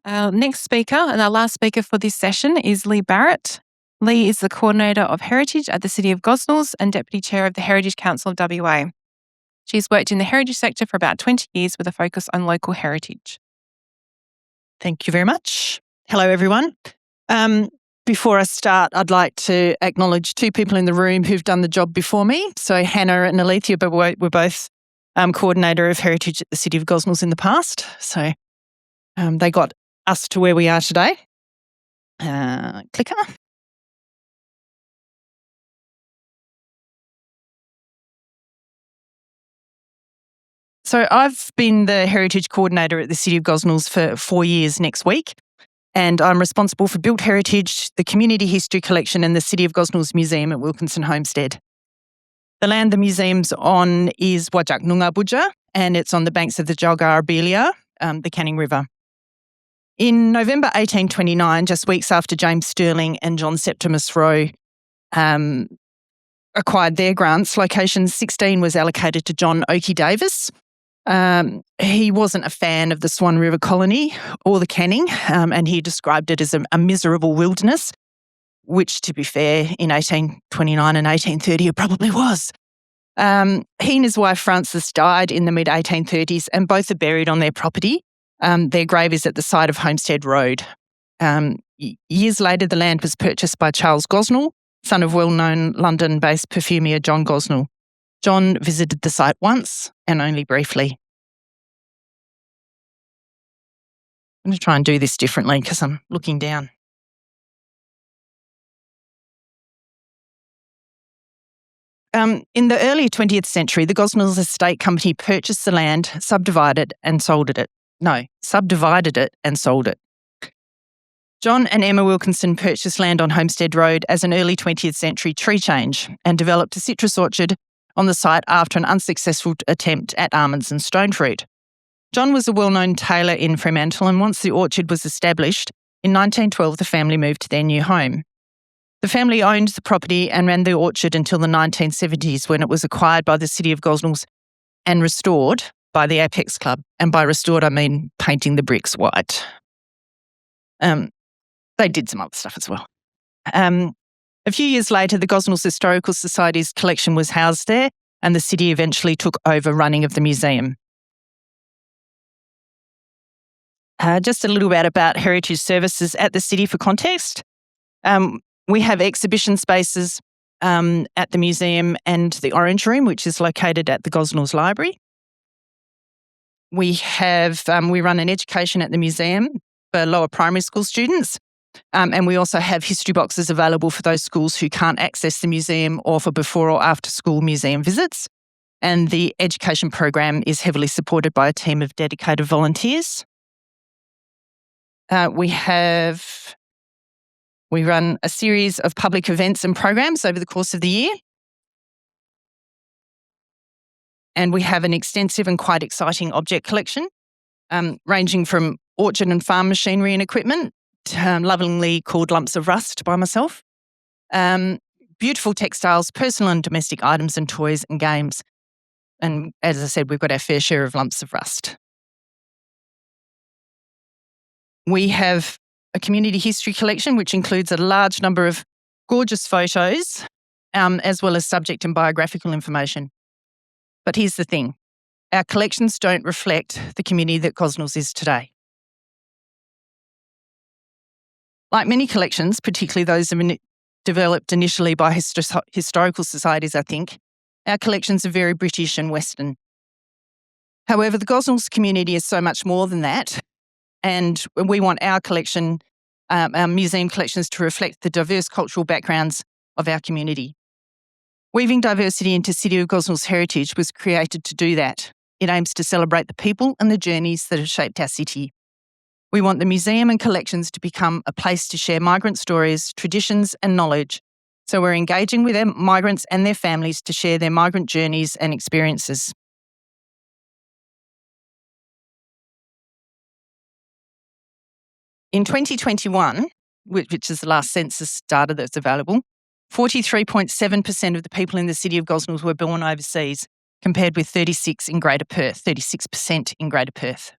Our next speaker and our last speaker for this session is Leigh Barrett. Leigh is the Coordinator of Heritage at the City of Gosnells and Deputy Chair of the Heritage Council of WA. She's worked in the heritage sector for about 20 years with a focus on local heritage. Thank you very much. Hello, everyone. Before I start, I'd like to acknowledge two people in the room who've done the job before me. So Hannah and Alethea were both Coordinator of Heritage at the City of Gosnells in the past. So they got us to where we are today. Clicker. So I've been the Heritage Coordinator at the City of Gosnells for 4 years next week, and I'm responsible for built heritage, the Community History Collection and the City of Gosnells Museum at Wilkinson Homestead. The land the museum's on is Wajak Noongar Budja, and it's on the banks of the Jalgara, the Canning River. In November 1829, just weeks after James Stirling and John Septimus Roe acquired their grants, location 16 was allocated to John Oakey Davis. He wasn't a fan of the Swan River colony or the Canning, and he described it as a miserable wilderness, which, to be fair, in 1829 and 1830 it probably was. He and his wife Frances died in the mid-1830s, and both are buried on their property. Their grave is at the side of Homestead Road. Years later, the land was purchased by Charles Gosnell, son of well-known London-based perfumer John Gosnell. John visited the site once and only briefly. I'm going to try and do this differently because I'm looking down. In the early 20th century, the Gosnells Estate Company purchased the land, subdivided and sold it. John and Emma Wilkinson purchased land on Homestead Road as an early 20th century tree change and developed a citrus orchard on the site after an unsuccessful attempt at almonds and stone fruit. John was a well-known tailor in Fremantle, and once the orchard was established, in 1912 the family moved to their new home. The family owned the property and ran the orchard until the 1970s, when it was acquired by the City of Gosnells and restored by the Apex Club. And by restored, I mean painting the bricks white. They did some other stuff as well. A few years later, the Gosnells Historical Society's collection was housed there, and the city eventually took over running of the museum. Just a little bit about heritage services at the city for context. We have exhibition spaces at the museum and the Orange Room, which is located at the Gosnells Library. We run an education at the museum for lower primary school students. And we also have history boxes available for those schools who can't access the museum or for before or after school museum visits. And the education program is heavily supported by a team of dedicated volunteers. We run a series of public events and programs over the course of the year. And we have an extensive and quite exciting object collection, ranging from orchard and farm machinery and equipment, lovingly called lumps of rust by myself, beautiful textiles, personal and domestic items and toys and games. And as I said, we've got our fair share of lumps of rust. We have a community history collection, which includes a large number of gorgeous photos, as well as subject and biographical information. But here's the thing, our collections don't reflect the community that Gosnells is today. Like many collections, particularly those developed initially by historical societies, I think, our collections are very British and Western. However, the Gosnells community is so much more than that, and we want our collection, our museum collections, to reflect the diverse cultural backgrounds of our community. Weaving diversity into City of Gosnells Heritage was created to do that. It aims to celebrate the people and the journeys that have shaped our city. We want the museum and collections to become a place to share migrant stories, traditions and knowledge. So we're engaging with migrants and their families to share their migrant journeys and experiences. In 2021, which is the last census data that's available, 43.7% of the people in the City of Gosnells were born overseas, compared with 36% in Greater Perth.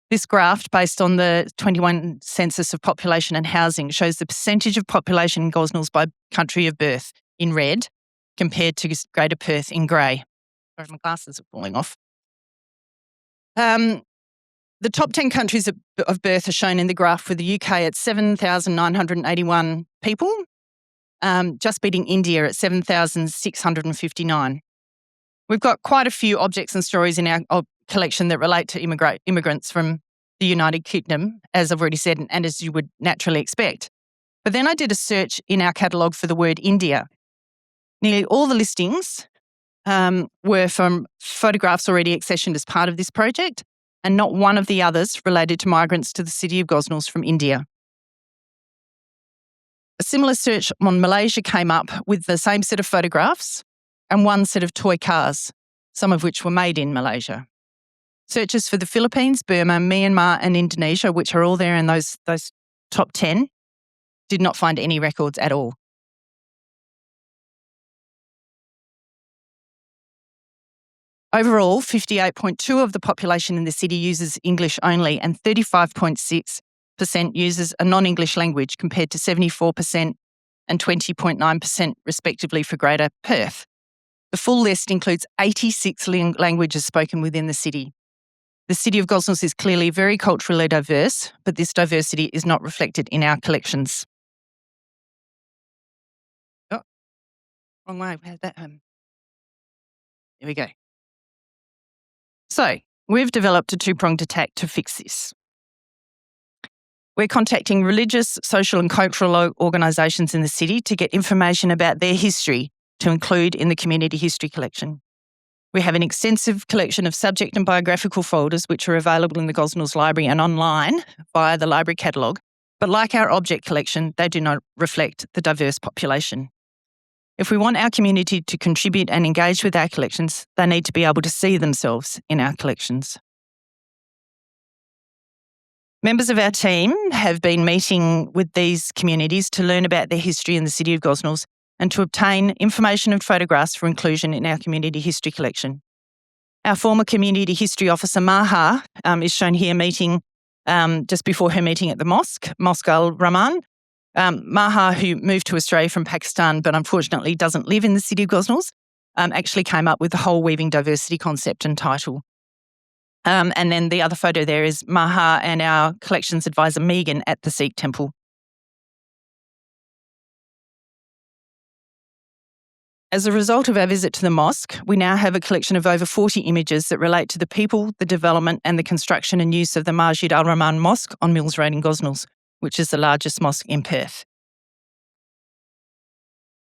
This graph, based on the 21 census of population and housing, shows the percentage of population in Gosnells by country of birth in red compared to Greater Perth in grey. Sorry, my glasses are falling off. The top 10 countries of birth are shown in the graph, with the UK at 7,981 people, just beating India at 7,659. We've got quite a few objects and stories in our collection that relate to immigrants from the United Kingdom, as I've already said, and as you would naturally expect. But then I did a search in our catalogue for the word India. Nearly all the listings were from photographs already accessioned as part of this project, and not one of the others related to migrants to the City of Gosnells from India. A similar search on Malaysia came up with the same set of photographs and one set of toy cars, some of which were made in Malaysia. Searches for the Philippines, Burma, Myanmar and Indonesia, which are all there in those top 10, did not find any records at all. Overall, 58.2% of the population in the city uses English only, and 35.6% uses a non-English language, compared to 74% and 20.9% respectively for Greater Perth. The full list includes 86 languages spoken within the city. The City of Gosnells is clearly very culturally diverse, but this diversity is not reflected in our collections. Oh, wrong way. Where's that? Here we go. So, we've developed a two-pronged attack to fix this. We're contacting religious, social and cultural organisations in the city to get information about their history to include in the community history collection. We have an extensive collection of subject and biographical folders which are available in the Gosnells Library and online via the library catalogue, but like our object collection, they do not reflect the diverse population. If we want our community to contribute and engage with our collections, they need to be able to see themselves in our collections. Members of our team have been meeting with these communities to learn about their history in the City of Gosnells and to obtain information and photographs for inclusion in our community history collection. Our former community history officer, Maha, is shown here meeting just before her meeting at the Mosque Al Rahman. Maha, who moved to Australia from Pakistan but unfortunately doesn't live in the City of Gosnells, actually came up with the whole weaving diversity concept and title. And then the other photo there is Maha and our collections advisor, Megan, at the Sikh temple. As a result of our visit to the mosque, we now have a collection of over 40 images that relate to the people, the development and the construction and use of the Masjid Al Rahman Mosque on Mills Road in Gosnells, which is the largest mosque in Perth.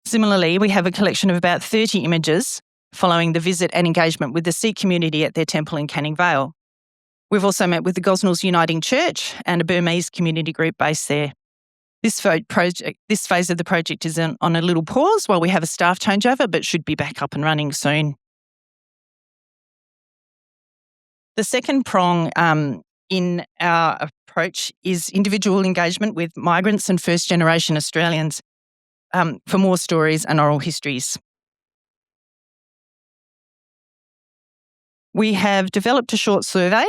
Similarly, we have a collection of about 30 images following the visit and engagement with the Sikh community at their temple in Canning Vale. We've also met with the Gosnells Uniting Church and a Burmese community group based there. This phase of the project is on a little pause while we have a staff changeover, but should be back up and running soon. The second prong in our approach is individual engagement with migrants and first-generation Australians for more stories and oral histories. We have developed a short survey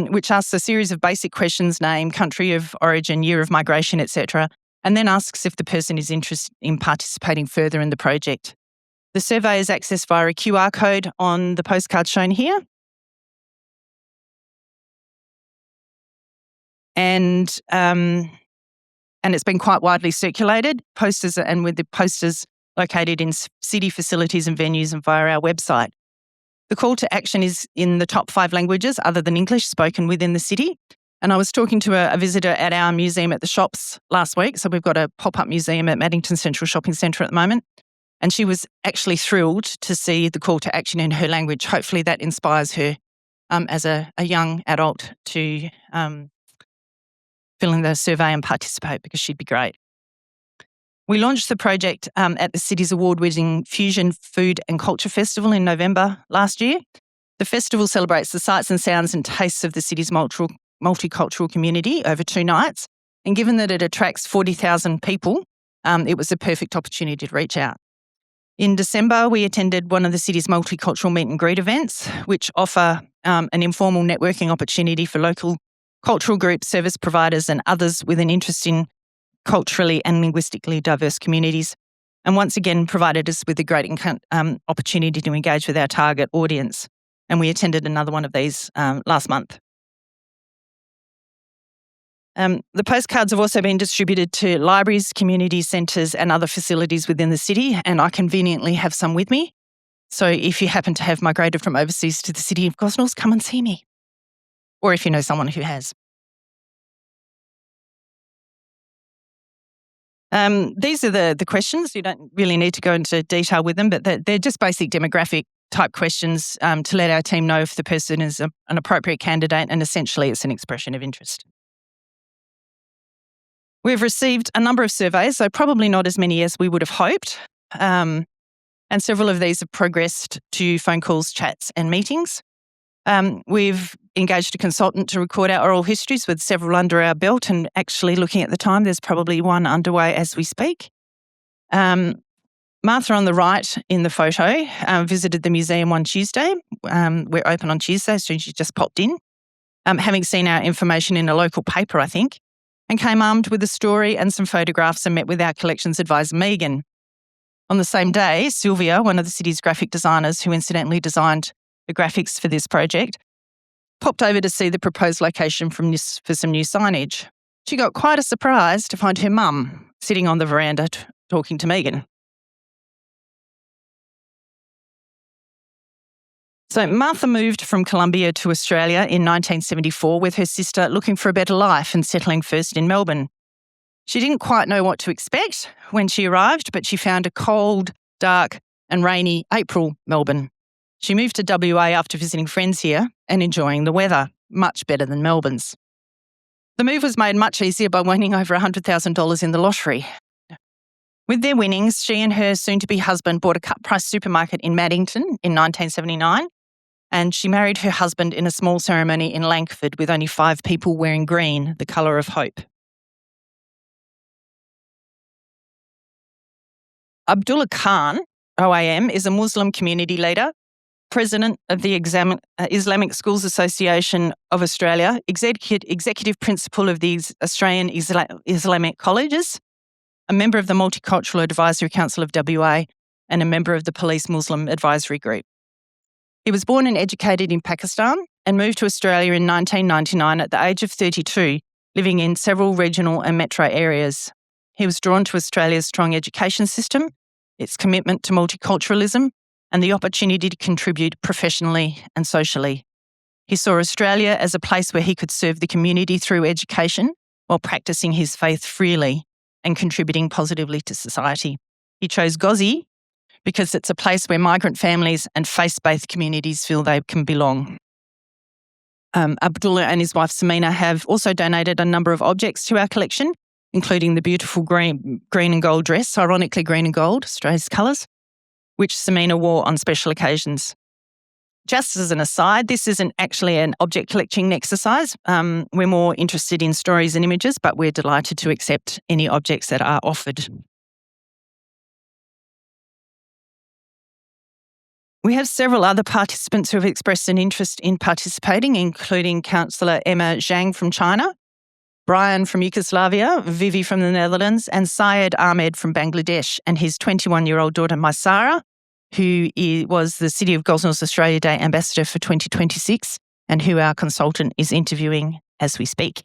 which asks a series of basic questions: name, country of origin, year of migration, etc., and then asks if the person is interested in participating further in the project. The survey is accessed via a QR code on the postcard shown here. And it's been quite widely circulated, posters and with the posters located in city facilities and venues and via our website. The call to action is in the top 5 languages other than English spoken within the city. And I was talking to a visitor at our museum at the shops last week. So we've got a pop-up museum at Maddington Central Shopping Centre at the moment. And she was actually thrilled to see the call to action in her language. Hopefully that inspires her as a young adult to fill in the survey and participate, because she'd be great. We launched the project at the city's award-winning Fusion Food and Culture Festival in November last year. The festival celebrates the sights and sounds and tastes of the city's multicultural community over 2 nights. And given that it attracts 40,000 people, it was a perfect opportunity to reach out. In December, we attended one of the city's multicultural meet and greet events, which offer an informal networking opportunity for local cultural groups, service providers and others with an interest in culturally and linguistically diverse communities. And once again, provided us with a great opportunity to engage with our target audience. And we attended another one of these last month. The postcards have also been distributed to libraries, community centres and other facilities within the city, and I conveniently have some with me. So if you happen to have migrated from overseas to the City of Gosnells, come and see me. Or if you know someone who has. These are the questions. You don't really need to go into detail with them, but they're just basic demographic type questions to let our team know if the person is an appropriate candidate, and essentially it's an expression of interest. We've received a number of surveys, so probably not as many as we would have hoped. And several of these have progressed to phone calls, chats and meetings. We've engaged a consultant to record our oral histories with several under our belt, and actually looking at the time, there's probably one underway as we speak. Martha on the right in the photo visited the museum one Tuesday. We're open on Tuesday, so she just popped in, having seen our information in a local paper, I think, and came armed with a story and some photographs and met with our collections advisor, Megan. On the same day, Sylvia, one of the city's graphic designers who incidentally designed the graphics for this project, popped over to see the proposed location for some new signage. She got quite a surprise to find her mum sitting on the veranda talking to Megan. So Martha moved from Colombia to Australia in 1974 with her sister, looking for a better life and settling first in Melbourne. She didn't quite know what to expect when she arrived, but she found a cold, dark and rainy April Melbourne. She moved to WA after visiting friends here and enjoying the weather, much better than Melbourne's. The move was made much easier by winning over $100,000 in the lottery. With their winnings, she and her soon-to-be husband bought a cut-price supermarket in Maddington in 1979, and she married her husband in a small ceremony in Langford with only 5 people wearing green, the colour of hope. Abdullah Khan, OAM, is a Muslim community leader, president of the Islamic Schools Association of Australia, executive principal of the Australian Islamic Colleges, a member of the Multicultural Advisory Council of WA, and a member of the Police Muslim Advisory Group. He was born and educated in Pakistan and moved to Australia in 1999 at the age of 32, living in several regional and metro areas. He was drawn to Australia's strong education system, its commitment to multiculturalism, and the opportunity to contribute professionally and socially. He saw Australia as a place where he could serve the community through education while practicing his faith freely and contributing positively to society. He chose Gozzy because it's a place where migrant families and faith-based communities feel they can belong. Abdullah and his wife Samina have also donated a number of objects to our collection, including the beautiful green and gold dress, ironically green and gold, Australia's colours, which Samina wore on special occasions. Just as an aside, this isn't actually an object collecting exercise. We're more interested in stories and images, but we're delighted to accept any objects that are offered. We have several other participants who have expressed an interest in participating, including Councillor Emma Zhang from China, Brian from Yugoslavia, Vivi from the Netherlands, and Syed Ahmed from Bangladesh, and his 21-year-old daughter Maisara, who was the City of Gosnells Australia Day Ambassador for 2026, and who our consultant is interviewing as we speak.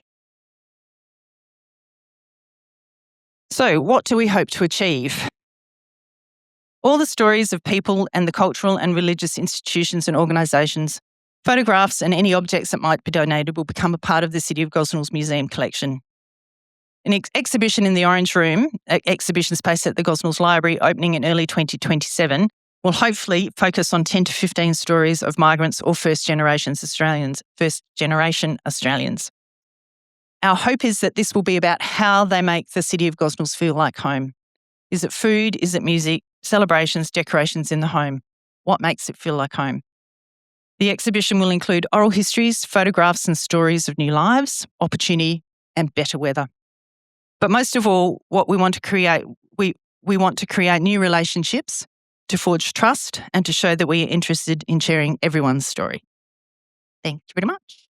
So, what do we hope to achieve? All the stories of people and the cultural and religious institutions and organisations, photographs and any objects that might be donated will become a part of the City of Gosnells Museum collection. An exhibition in the Orange Room, exhibition space at the Gosnells Library, opening in early 2027, will hopefully focus on 10 to 15 stories of migrants or first-generation Australians. Our hope is that this will be about how they make the City of Gosnells feel like home. Is it food? Is it music? Celebrations, decorations in the home? What makes it feel like home? The exhibition will include oral histories, photographs and stories of new lives, opportunity and better weather. But most of all, what we want to create, we want to create new relationships, to forge trust and to show that we are interested in sharing everyone's story. Thank you very much.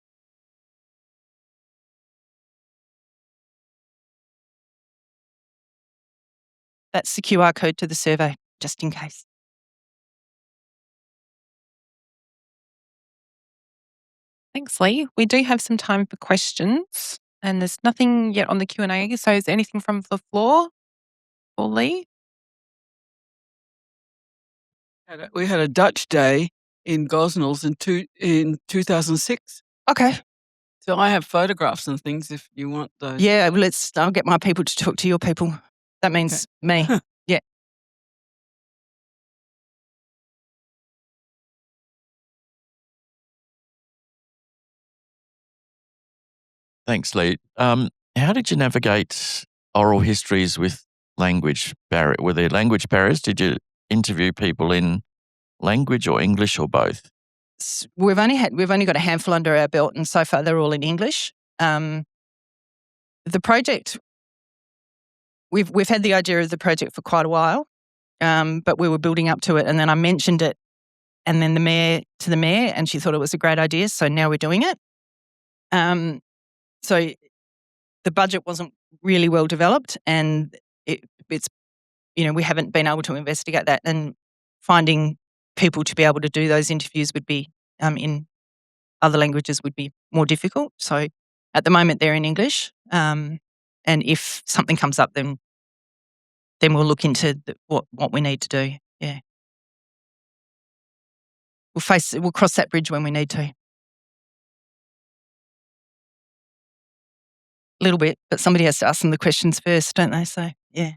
That's the QR code to the survey, just in case. Thanks, Leigh. We do have some time for questions, and there's nothing yet on the Q&A. So is there anything from the floor for Leigh? We had a Dutch day in Gosnells in 2006. Okay. So I have photographs and things if you want those. Yeah, well, I'll get my people to talk to your people. That means me. Yeah. Thanks, Leigh. How did you navigate oral histories with language barrier? Were there language barriers? Did you interview people in language or English or both? We've only got a handful under our belt, and so far they're all in English. The project, we've had the idea of the project for quite a while, but we were building up to it, and then I mentioned it, and then the mayor, and she thought it was a great idea, so now we're doing it. So the budget wasn't really well developed, and it's we haven't been able to investigate that, and finding people to be able to do those interviews would be in other languages would be more difficult. So at the moment they're in English, and if something comes up, then we'll look into what we need to do. Yeah, we'll cross that bridge when we need to. A little bit, but somebody has to ask them the questions first, don't they? So yeah.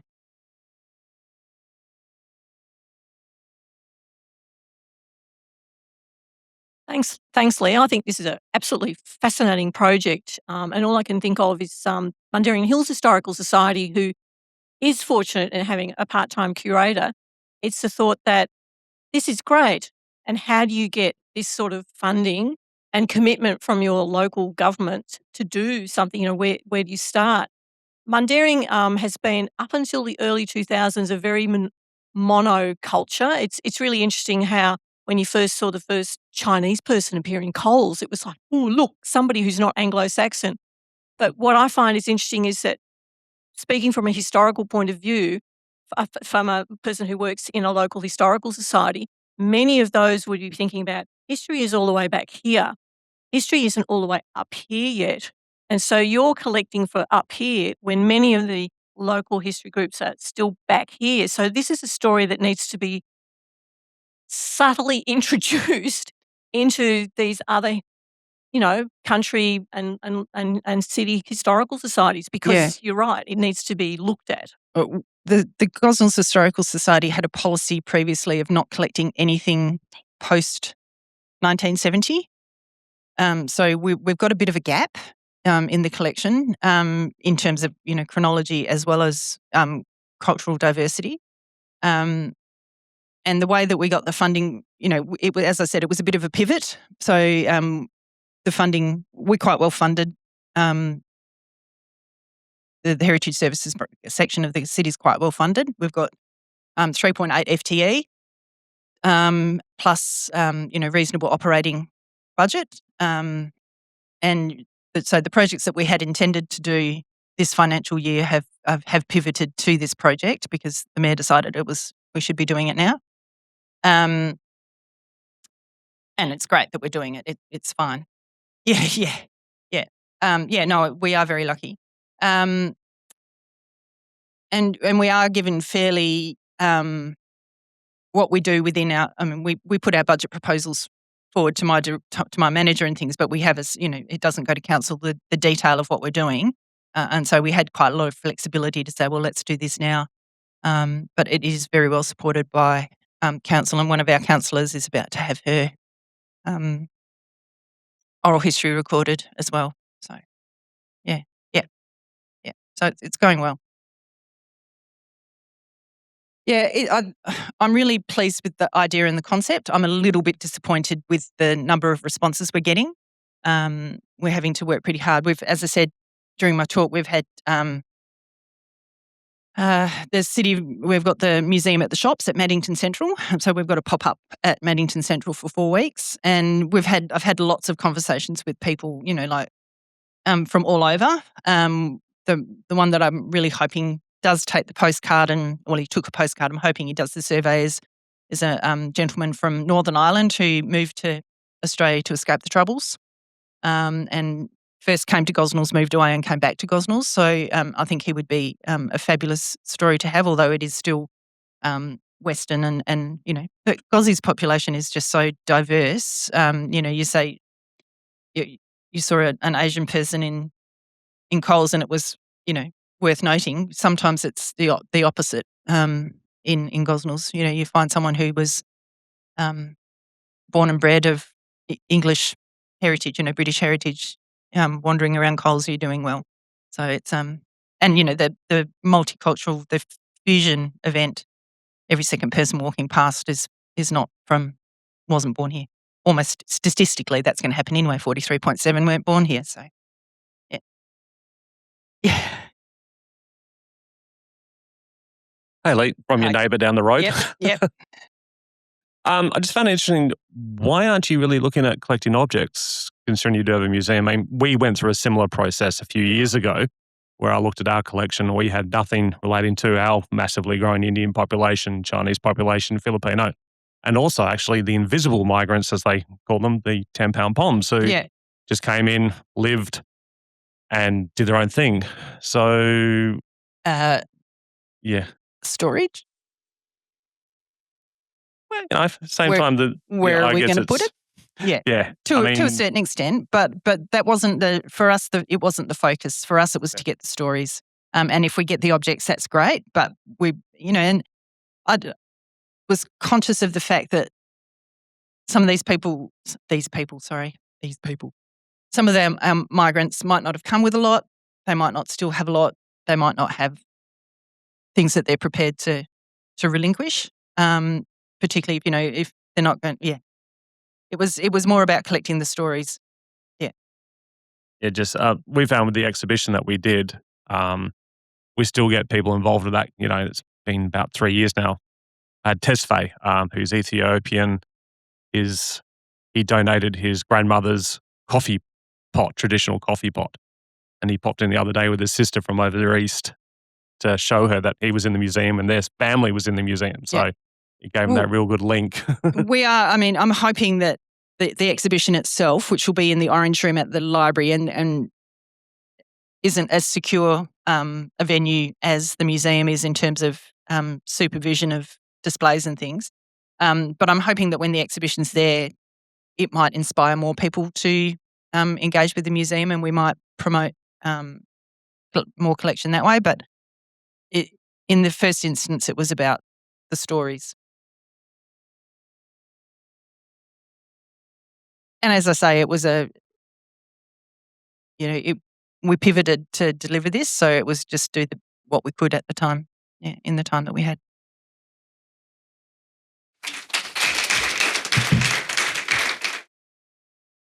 Thanks, Leigh. I think this is an absolutely fascinating project, and all I can think of is Mundaring Hills Historical Society, who is fortunate in having a part-time curator. It's the thought that this is great, and how do you get this sort of funding and commitment from your local government to do something? Where do you start? Mundaring has been, up until the early 2000s, a very mono culture. It's really interesting how when you first saw the first Chinese person appear in Coles, it was like, oh, look, somebody who's not Anglo-Saxon. But what I find is interesting is that, speaking from a historical point of view, from a person who works in a local historical society, many of those would be thinking about history is all the way back here. History isn't all the way up here yet. And so you're collecting for up here when many of the local history groups are still back here. So this is a story that needs to be subtly introduced into these other, country and city historical societies, because you're right, it needs to be looked at. The Gosnells Historical Society had a policy previously of not collecting anything post 1970. So we've got a bit of a gap in the collection in terms of chronology as well as cultural diversity. And the way that we got the funding, as I said, it was a bit of a pivot. So the funding, we're quite well funded. The Heritage Services section of the city is quite well funded. We've got 3.8 FTE plus reasonable operating budget. And so the projects that we had intended to do this financial year have pivoted to this project because the mayor decided we should be doing it now. And it's great that we're doing it. It's fine. Yeah. No, we are very lucky. And we are given fairly what we do within our. I mean, we put our budget proposals forward to my manager and things, but we have it doesn't go to council the detail of what we're doing, and so we had quite a lot of flexibility to say, well, let's do this now. But it is very well supported by council, and one of our councillors is about to have her oral history recorded as well. So, yeah. So it's going well. Yeah, I'm really pleased with the idea and the concept. I'm a little bit disappointed with the number of responses we're getting. We're having to work pretty hard. As I said during my talk, we've had We've got the museum at the shops at Maddington Central. So we've got a pop-up at Maddington Central for 4 weeks. And I've had lots of conversations with people, from all over. The one that I'm really hoping does take the postcard he took a postcard. I'm hoping he does the survey is a gentleman from Northern Ireland who moved to Australia to escape the Troubles. And first came to Gosnells, moved away and came back to Gosnells. So I think he would be a fabulous story to have, although it is still Western but Gozzi's population is just so diverse. You say you saw an Asian person in Coles and it was, worth noting. Sometimes it's the opposite in Gosnells. You find someone who was born and bred of English heritage, British heritage, wandering around Coles, you're doing well. So it's the multicultural, the fusion event, every second person walking past is wasn't born here. Almost statistically, that's going to happen anyway. 43.7 weren't born here. So, yeah. Hey, Leigh, from your neighbour down the road. Yep. I just found it interesting. Why aren't you really looking at collecting objects, considering you do have a museum? I mean, we went through a similar process a few years ago where I looked at our collection. We had nothing relating to our massively growing Indian population, Chinese population, Filipino, and also actually the invisible migrants, as they call them, the 10-pound poms, who just came in, lived, and did their own thing. So, storage. Well, same time, where are we going to put it? Yeah, to a certain extent, but that wasn't for us. It wasn't the focus for us. It was to get the stories, and if we get the objects, that's great. But and I was conscious of the fact that some of these people, some of them migrants might not have come with a lot. They might not still have a lot. They might not have things that they're prepared to relinquish. Particularly if they're not going. Yeah, it was more about collecting the stories. Yeah, just we found with the exhibition that we did, we still get people involved with that. It's been about 3 years now. I had Tesfaye, who's Ethiopian, he donated his grandmother's coffee pot, traditional coffee pot, and he popped in the other day with his sister from over the east to show her that he was in the museum and their family was in the museum. So it gave them that real good link. I'm hoping that the exhibition itself, which will be in the Orange Room at the library and isn't as secure a venue as the museum is in terms of supervision of displays and things. But I'm hoping that when the exhibition's there, it might inspire more people to engage with the museum and we might promote more collection that way. But in the first instance, it was about the stories. And as I say, it was we pivoted to deliver this, so it was just do what we could at the time, in the time that we had.